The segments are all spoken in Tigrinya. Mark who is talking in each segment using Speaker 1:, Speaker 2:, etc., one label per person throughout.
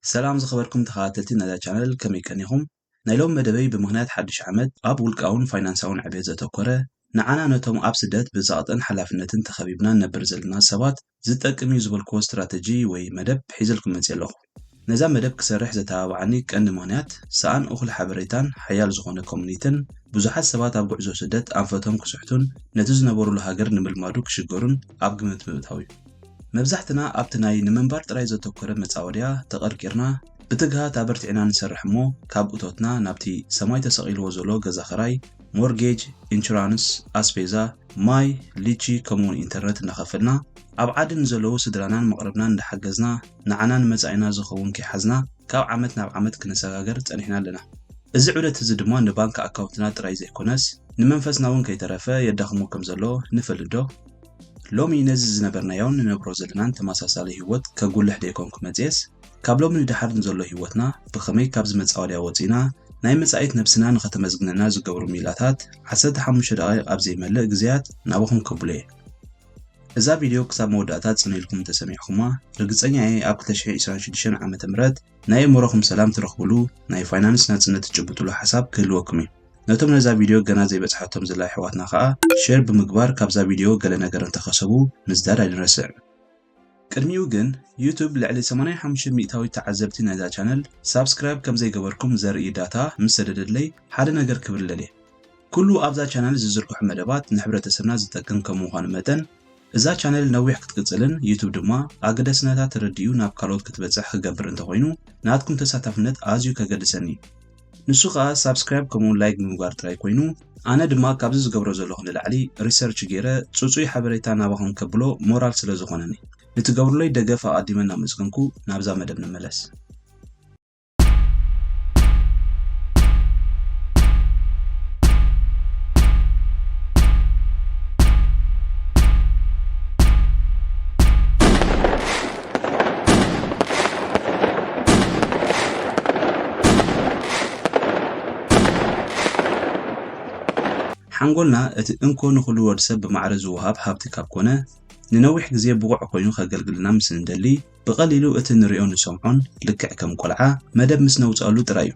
Speaker 1: سلام زخبركم تخاتلتي نادا channel كمي كنيهم نايلوم مدبي بمهنات حدش عمد اب ولقاون فاينانساون عبيد زتوكره نعانا نتوم اب سدت بزاطن حلافنتن تخبيبنا نبر زلنا سبات زتقم يزبلكو استراتيجي وي مدب حيزلكم مزيلو نزا مدب كسرح زتابعني كأن مهنات سان اخل حبريتان حيال زخونه كومنيتن بزحات سبات اب غعزو سدت انفتهم كسحتون نتز نبرو لهاجر نملمادو كشغرون اب قمت مبتاوي مبزحتنا ابتناي نمنبر طراي زتوكره مصاوريا تقرقرنا بتجها تابرتعنا نسرح مو كاب اوتوتنا نابتي سماي تسقيل وزولو غزاخراي مورجيج انشورانس اسبيزا ماي ليتشي كومون انترنت نخفلنا ابعاد نزلو سدرانان مقربنا ندحجزنا نعنان مصاينا زخون كي حزنا كاب عمتنا بعمت كنسغاغر صنحنا لنا እዚ ዑደት እዚ ድማ ንባንክ አካውንትና ጥራይ ዘይኮነስ ንመንፈስና ውን ከይተረፈ የዳኽሙ ከም ዘሎ ንፈልዶ ሎሚ ነዚ ዝነበርናዮን ንነብሮ ዘለናን ተመሳሳሊ ህይወት ከጉልሕ ደይኮንኩ መጽየስ ካብ ሎሚ ንድሓር ንዘሎ ህይወትና ብኸመይ ካብ ዝመጻወልያ ወፂና ናይ መጻኢት ነብስና ንኸተመዝግነና ዝገብሩ ሚላታት 15 ደቂቕ ኣብ ዘይመልእ ግዜያት ናብኹም ከብሉየ እዛ ቪድዮ ክሳብ መወዳእታት ጽኒልኩም ተሰሚዕኹማ ርግጸኛ እየ ኣብ 2026 ዓመተ ምህረት ናይ እምሮኹም ሰላም ትረኽብሉ ናይ ፋይናንስ ናጽነት ትጭብጥሉ ሓሳብ ክህልወኩም እዩ ነቶም ነዛ ቪድዮ ገና ዘይበጽሐቶም ዘላይ ሕዋትና ከዓ ሼር ብምግባር ካብዛ ቪድዮ ገለ ነገር እንተኸሰቡ ምዝዳድ ኣይንረስዕ ቅድሚኡ ግን ዩቲዩብ ልዕሊ 85 ሚእታዊ ተዓዘብቲ ነዛ ቻነል ሳብስክራይብ ከም ዘይገበርኩም ዘርኢ ዳታ ምስ ሰደደለይ ሓደ ነገር ክብልለየ ኩሉ ኣብዛ ቻነል ዝዝርግሑ መደባት ንሕብረተሰብና ዝጠቅም ከም ምዃኑ መጠን እዛ ቻነል ነዊሕ ክትቅጽልን ዩቲዩብ ድማ ኣገዳስነታት ተረድዩ ናብ ካልኦት ክትበጽሕ ክገብር እንተኾይኑ ናትኩም ተሳታፍነት ኣዝዩ ከገድሰኒ ንሱ ከዓ ሳብስክራይብ ከምኡን ላይክ ምግባር ጥራይ ኮይኑ ኣነ ድማ ካብዚ ዝገብሮ ዘለኹ ንላዕሊ ሪሰርች ገይረ ጽጹይ ሓበሬታ ናባኹም ከብሎ ሞራል ስለ ዝኾነኒ ንትገብሩለይ ደገፍ ኣቐዲመና መስገንኩ ናብዛ መደብ ንመለስ ሓንጎልና እቲ እንኮ ንኹሉ ወድሰብ ብማዕረ ዝወሃብ ሃብቲ ካብ ኮነ ንነዊሕ ግዜ ብቑዕ ኮይኑ ከገልግልና ምስ እንደሊ ብቐሊሉ እቲ ንሪኦ ንሰምዖን ልክዕ ከም ቆልዓ መደብ ምስ ነውፀሉ ጥራይ እዩ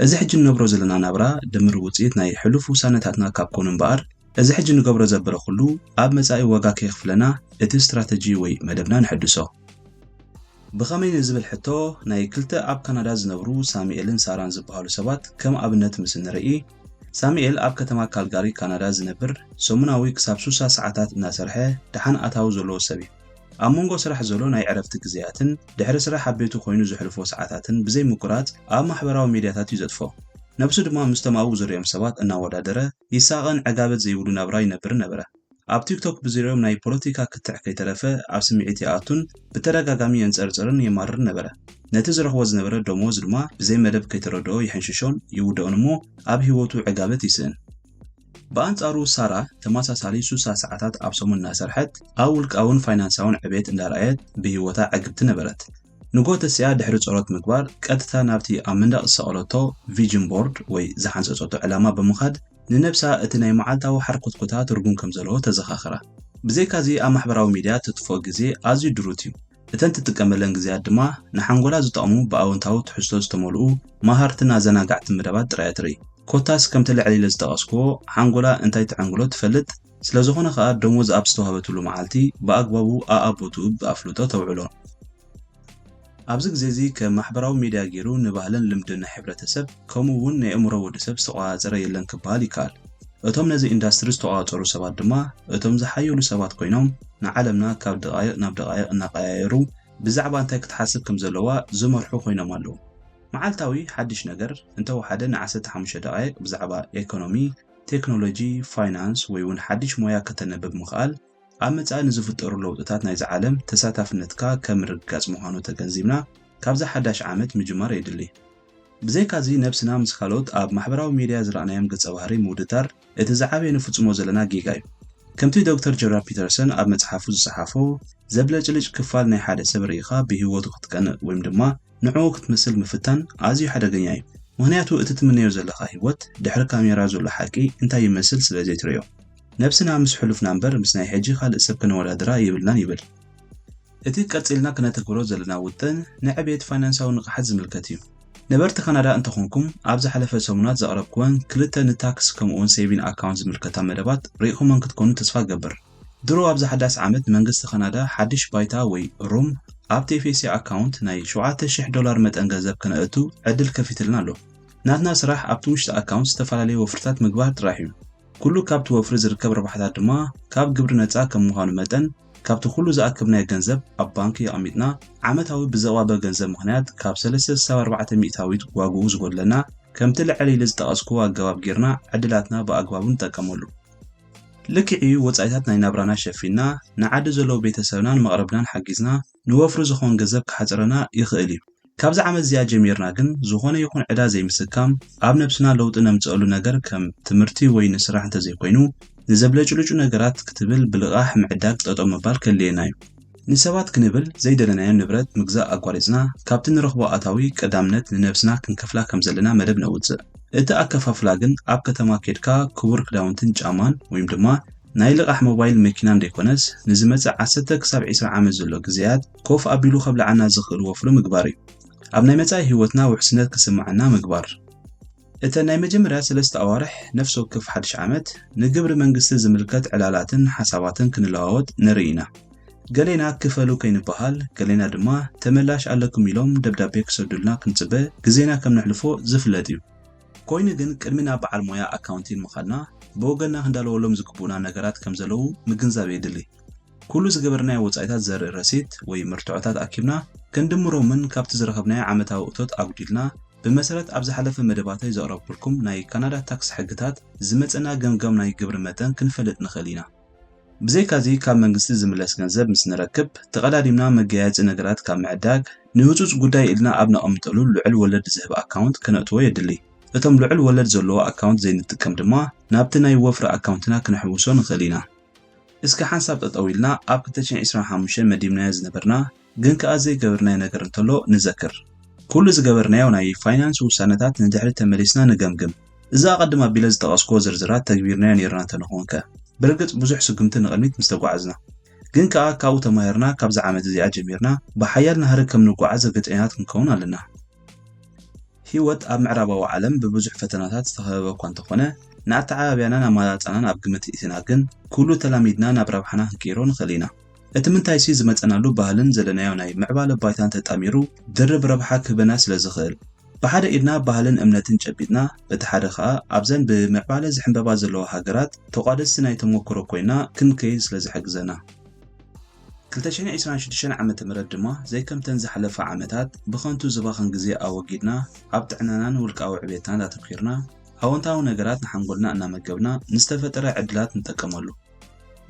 Speaker 1: እዚ ሕጂ ንነብሮ ዘለና ናብራ ድምር ውፅኢት ናይ ሕሉፍ ውሳነታትና ካብ ኮኑ እምበኣር እዚ ሕጂ ንገብሮ ዘበለ ኩሉ ኣብ መጻኢ ዋጋ ከይኽፍለና እቲ ስትራቴጂ ወይ መደብና ንሕድሶ ብኸመይ ንዝብል ሕቶ ናይ ክልተ ኣብ ካናዳ ዝነብሩ ሳሙኤልን ሳራን ዝበሃሉ ሰባት ከም ኣብነት ምስ ንርኢ ሳሙኤል ኣብ ከተማ ካልጋሪ ካናዳ ዝነብር ሰሙናዊ ክሳብ 60 ሰዓታት እናሰርሐ ደሓን ኣታው ዘለዎ ሰብ እዩ ኣብ መንጎ ስራሕ ዘሎ ናይ ዕረፍቲ ግዜያትን ድሕሪ ስራሕ ኣብ ቤቱ ኮይኑ ዝሕልፎ ሰዓታትን ብዘይ ምቁራጽ ኣብ ማሕበራዊ ሚድያታት እዩ ዘጥፎ ነብሱ ድማ ምስቶም ኣብኡ ዝርኦም ሰባት እናወዳደረ ይሳቐን ዕጋበት ዘይብሉ ናብራ ይነብር ነበረ ኣብ ቲክቶክ ብዝርኦም ናይ ፖለቲካ ክትዕ ከይተረፈ ኣብ ስምዒት ይኣቱን ብተደጋጋሚ የንጸርጽርን የማርር ነበረ ነቲ ዝረኽቦ ዝነበረ ደሞዝ ድማ ብዘይ መደብ ከይተረድኦ ይሕንሽሾን ይውደኦን እሞ ኣብ ህይወቱ ዕጋበት ይስእን በአንጻሩ ሳራ ተመሳሳሊ 60 ሰዓታት ኣብ ሰሙን እናሰርሐት ኣብ ውልቃውን ፋይናንሳውን ዕቤት እንዳርኣየት ብህይወታ ዕግብቲ ነበረት ንጎተስያ ድሕሪ ጸሎት ምግባር ቀጥታ ናብቲ ኣብ መንደቕ ዝሰቐለቶ ቪዥን ቦርድ ወይ ዝሓንጸጸቶ ዕላማ ብምኻድ ንነብሳ እቲ ናይ መዓልታዊ ሓርኮትኮታ ትርጉም ከም ዘለዎ ተዘኻኽራ ብዘይካዚ ኣብ ማሕበራዊ ሚድያ ትጥፎ ግዜ ኣዝዩ ድሩት እዩ እተን ትጥቀመለን ግዜያት ድማ ንሓንጎላ ዝጠቕሙ ብኣወንታዊ ትሕዝቶ ዝተመልኡ ማሃርትና ዘናጋዕቲ መደባት ጥራይ ትርኢ ኮታስ ከምቲ ልዕሊለ ዝጠቐስክዎ ሓንጎላ እንታይ ትዕንግሎ ትፈልጥ ስለዝኾነ ከዓ ደሞዝ ኣብ ዝተዋህበትሉ መዓልቲ ብኣግባቡ ኣኣቦቱ ብኣፍልጦ ተውዕሎ ኣብዚ ግዜ እዚ ከም ማሕበራዊ ሚድያ ገይሩ ንባህልን ልምድን ሕብረተሰብ ከምኡ እውን ናይ እምሮ ወዲሰብ ዝተቆፃፀረ የለን ክበሃል ይከኣል እቶም ነዚ ኢንዳስትሪ ዝተቆፃፀሩ ሰባት ድማ እቶም ዝሓየሉ ሰባት ኮይኖም ንዓለምና ካብ ደቃይቕ ናብ ደቃይቕ እናቀያየሩ ብዛዕባ እንታይ ክትሓስብ ከም ዘለዋ ዝመርሑ ኮይኖም ኣለዉ መዓልታዊ ሓድሽ ነገር እንተወሓደ ን15 ደቃይቕ ብዛዕባ ኢኮኖሚ ቴክኖሎጂ ፋይናንስ ወይ እውን ሓድሽ ሞያ ከተነበብ ምኽኣል ኣብ መጻኢ ንዝፍጠሩ ለውጥታት ናይ ዓለም ተሳታፍነትካ ከም ርግጋጽ ምዃኑ ተገንዚብና ካብዛ ሓዳሽ ዓመት ምጅማር የድሊ ብዘይካዚ ነብስና ምስ ካልኦት ኣብ ማሕበራዊ ሚድያ ዝረኣናዮም ገጸ ባህሪ ምውድታር እቲ ዝዓበየ ንፍጽሞ ዘለና ጌጋ እዩ ከምቲ ዶክተር ጆርዳን ፒተርሰን ኣብ መጽሓፉ ዝጸሓፎ ዘብለጭልጭ ክፋል ናይ ሓደ ሰብ ርኢኻ ብህይወቱ ክትቀንዕ ወይ ድማ ንዕኡ ክትመስል ምፍታን ኣዝዩ ሓደገኛ እዩ ምክንያቱ እቲ ትምነዮ ዘለኻ ህይወት ድሕሪ ካሜራ ዘሎ ሓቂ እንታይ ይመስል ስለ ዘይትሪዮ ነብስና ምስ ሕሉፍና እምበር ምስ ናይ ሕጂ ካልእ ሰብ ከነወዳድራ ይብልናን ይብል እቲ ቀጽልና ክነተግብሮ ዘለና ውጥን ንዕብየት ፋይናንሳዊ ንቕሓት ዝምልከት እዩ። ነበርቲ ካናዳ እንተኾንኩም ኣብ ዝሓለፈ ሰሙናት ዘቕረብክወን ክልተ ንታክስ ከምኡውን ሴቪንግ አካውንት ዝምልከታ መደባት ርኢኹም ክትኮኑ ተስፋ ገበር። ድሮ ኣብ ዝሓዳስ ዓመት መንግስቲ ካናዳ ሓድሽ ባይታ ወይ ሩም ኣብ TFSA አካውንት ናይ $7,000 መጠን ገንዘብ ከነእቱ ዕድል ከፊትልና ኣሎ። ናትና ስራሕ ኣብቲ ውሽጢ አካውንት ዝተፈላለዩ ወፍርታት ምግባር ጥራሕ እዩ። ኩሉ ካብቲ ወፍሪ ዝርከብ ረብሓታት ድማ ካብ ግብሪ ነፃ ከም ምዃኑ መጠን ካብቲ ኩሉ ዝኣክብናይ ገንዘብ ኣብ ባንኪ ኣሚጥና ዓመታዊ ብዘዋበ ገንዘብ ምኽንያት ካብ 3 ክሳብ 4 ሚእታዊት ዋግኡ ዝጎድለና ከምቲ ልዕሊ ኢሉ ዝጠቐስኩ ኣገባብ ጌርና ዕድላትና ብኣግባቡ ንጠቀመሉ። ልክዕዩ ወጻኢታት ናይ ናብራና ሸፊና ንዓዲ ዘለዎ ቤተሰብናን መቕረብናን ሓጊዝና ንወፍሪ ዝኾን ገንዘብ ክሓፅረና ይኽእል እዩ። ካብዚ ዓመት እዚኣ ጀሚርና ግን ዝኾነ ይኹን ዕዳ ዘይምስካም ኣብ ነብስና ለውጢ ነምፅአሉ ነገር ከም ትምህርቲ ወይ ንስራሕ እንተዘይኮይኑ ንዘብለጭልጩ ነገራት ክትብል ብልቓሕ ምዕዳግ ጠጠው ምባል ከልየና እዩ። ንሰባት ክንብል ዘይደለናዮ ንብረት ምግዛእ ኣቋሪፅና ካብቲ ንረኽቦ ኣታዊ ቀዳምነት ንነብስና ክንከፍላ ከም ዘለና መደብ ነውፅእ። እቲ ኣከፋፍላ ግን ኣብ ከተማ ኬድካ ክቡር ክዳውንትን ጫማን ወይም ድማ ናይ ልቓሕ ሞባይል መኪና እንደይኮነስ ንዝመፅእ 10 ክሳብ 20 ዓመት ዘሎ ግዜያት ኮፍ ኣቢሉ ከብልዓና ዝኽእል ወፍሪ ምግባር እዩ። ኣብ ናይ መጻኢ ህይወትና ውሕስነት ክስማዓና ምግባር። እተ ናይ መጀመርያ 3 ኣዋርሕ ነፍሲ ወከፍ ሓድሽ ዓመት ንግብሪ መንግስቲ ዝምልከት ዕላላትን ሓሳባትን ክንለዋወጥ ንርኢ ኢና። ገሌና ክፈሉ ከይንበሃል ገሌና ድማ ተመላሽ ኣለኩም ኢሎም ደብዳቤ ክሰዱልና ክንጽበ ግዜና ከም ነሕልፎ ዝፍለጥ እዩ። ኮይኑ ግን ቅድሚ ናብ በዓል ሞያ ኣካውንቲን ምኻድና ብወገንና ክንዳለወሎም ዝግቡና ነገራት ከም ዘለዉ ምግንዛብ የድሊ። ኩሉ ዝገበርናዮ ወጻኢታት ዘርኢ ረሲት ወይ ምርትዖታት ኣኪብና ክንድምሮምን ካብቲ ዝረኸብናዮ ዓመታዊ እቶት ኣጉዲልና ብመሰረት ኣብ ዝሓለፈ መደባተይ ዘቕረብኩልኩም ናይ ካናዳ ታክስ ሕግታት ዝመፀና ገምገም ናይ ግብሪ መጠን ክንፈልጥ ንኽእል ኢና። ብዘይካዚ ካብ መንግስቲ ዝምለስ ገንዘብ ምስ ንረክብ ተቐዳዲምና መገያየፂ ነገራት ካብ ምዕዳግ ንህፁፅ ጉዳይ ኢልና ኣብ ነቐምጠሉ ልዑል ወለድ ዝህብ ኣካውንት ክነእትዎ የድሊ። እቶም ልዑል ወለድ ዘለዎ ኣካውንት ዘይንጥቀም ድማ ናብቲ ናይ ወፍሪ ኣካውንትና ክነሕውሶ ንኽእል ኢና። እስኪ ሓንሳብ ጠጠው ኢልና ኣብ 2025 መዲብናዮ ዝነበርና ግን ከኣ ዘይገበርናዮ ነገር እንተሎ ንዘክር። ኩሉ ዝገበርናዮ ናይ ፋይናንስ ውሳነታት ንድሕሪ ተመሊስና ንገምግም። እዛ ቀድማ ኣቢለ ዝጠቐስኮ ዝርዝራት ተግቢርናዮ ነርና እንተንኾንከ ብርግፅ ብዙሕ ስጉምቲ ንቕድሚት ምስ ተጓዓዝና ግን ከኣ ካብኡ ተማሂርና ካብዚ ዓመት እዚኣ ጀሚርና ብሓያል ናህሪ ከም ንጓዓዝ እርግጠኛታት ክንከውን ኣለና። ህይወት ኣብ ምዕራባዊ ዓለም ብብዙሕ ፈተናታት ዝተኸበበ እኳ እንተኾነ ንኣተዓባብያናን ኣማላፃናን ኣብ ግምት እቲና ግን ኩሉ ተላሚድና ናብ ረብሓና ክንቀይሮ ንኽእል ኢና። እቲ ምንታይሲ ዝመፀናሉ ባህልን ዘለናዮ ናይ ምዕባለ ባይታን ተጣሚሩ ድርብ ረብሓ ክህበና ስለ ዝኽእል ብሓደ ኢድና ባህልን እምነትን ጨቢጥና በቲ ሓደ ከዓ ኣብዘን ብምዕባለ ዝሕንበባ ዘለዋ ሃገራት ተቋደስቲ ናይ ተሞክሮ ኮይና ክንከይድ ስለ ዝሕግዘና። 2026 ዓመተ ምህረት ድማ ዘይከምተን ዝሓለፈ ዓመታት ብኸንቱ ዝባኸን ግዜ ኣወጊድና ኣብ ጥዕናናን ውልቃዊ ዕብየትናን ኣተኲርና ኣወንታዊ ነገራት ንሓንጎልና እናመገብና ንዝተፈጠረ ዕድላት ንጠቀመሉ።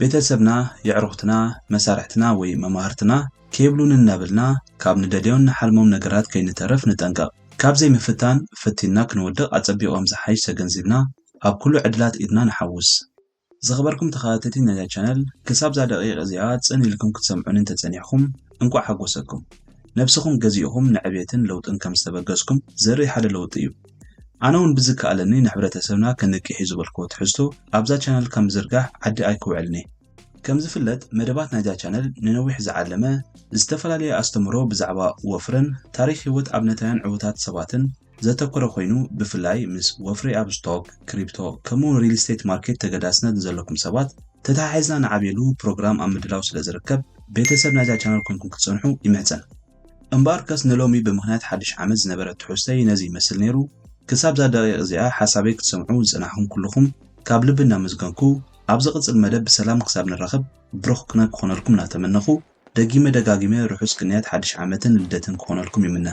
Speaker 1: ቤተሰብና የዕሩኽትና መሳርሕትና ወይ መማህርትና ከይብሉን እናብልና ካብ ንደልዮን ንሓልሞም ነገራት ከይንተረፍ ንጠንቀቕ። ካብ ዘይምፍታን ፈቲና ክንወድቕ ኣጸቢቖም ዝሓይሽ ተገንዚብና ኣብ ኩሉ ዕድላት ኢድና ንሓውስ። ዝኽበርኩም ተኸታተልቲ ናይዛ ቻነል ክሳብ ዛ ደቂቕ እዚኣ ጽን ኢልኩም ክትሰምዑንን ተጸኒሕኩም እንቋዕ ሓጎሰኩም። ነብስኹም ገዚእኹም ንዕብየትን ለውጥን ከም ዝተበገዝኩም ዘርኢ ሓደ ለውጢ እዩ። ኣነ እውን ብዝከኣለኒ ንሕብረተሰብና ከንቂሕ እዩ ዝበልክዎ ትሕዝቶ ኣብዛ ቻነል ከም ዝርጋሕ ዓዲ ኣይክውዕልኒ። ከም ዝፍለጥ መደባት ናይዛ ቻነል ንነዊሕ ዝዓለመ ዝተፈላለየ ኣስተምህሮ ብዛዕባ ወፍርን ታሪክ ህይወት ኣብነታውያን ዕዉታት ሰባትን ዘተኮረ ኮይኑ ብፍላይ ምስ ወፍሪ ኣብ ስቶክ፣ ክሪፕቶ ከምኡ ሪል ስቴት ማርኬት ተገዳስነት ዘለኩም ሰባት ተተሓሒዝና ንዓብየሉ ፕሮግራም ኣብ ምድላው ስለ ዝርከብ ቤተሰብ ናይዛ ቻነል ኮንኩም ክትጸንሑ ይምሕፀን። እምበር ከስ ንሎሚ ብምኽንያት ሓድሽ ዓመት ዝነበረ ትሕዝቶይ ነዚ ይመስል ነይሩ። ክሳብ ዛ ደቂቕ እዚኣ ሓሳበይ ክትሰምዑ ዝጸናሕኩም ኩልኹም ካብ ልቢ እናመሰገንኩ ኣብ ዝቕጽል መደብ ብሰላም ክሳብ ንራኸብ ብሩኽ ክኾነልኩም እናተመነኹ ደጊመ ደጋጊመ ርሑስ ቅንያት ሓድሽ ዓመትን ልደትን ክኾነልኩም ይምነ።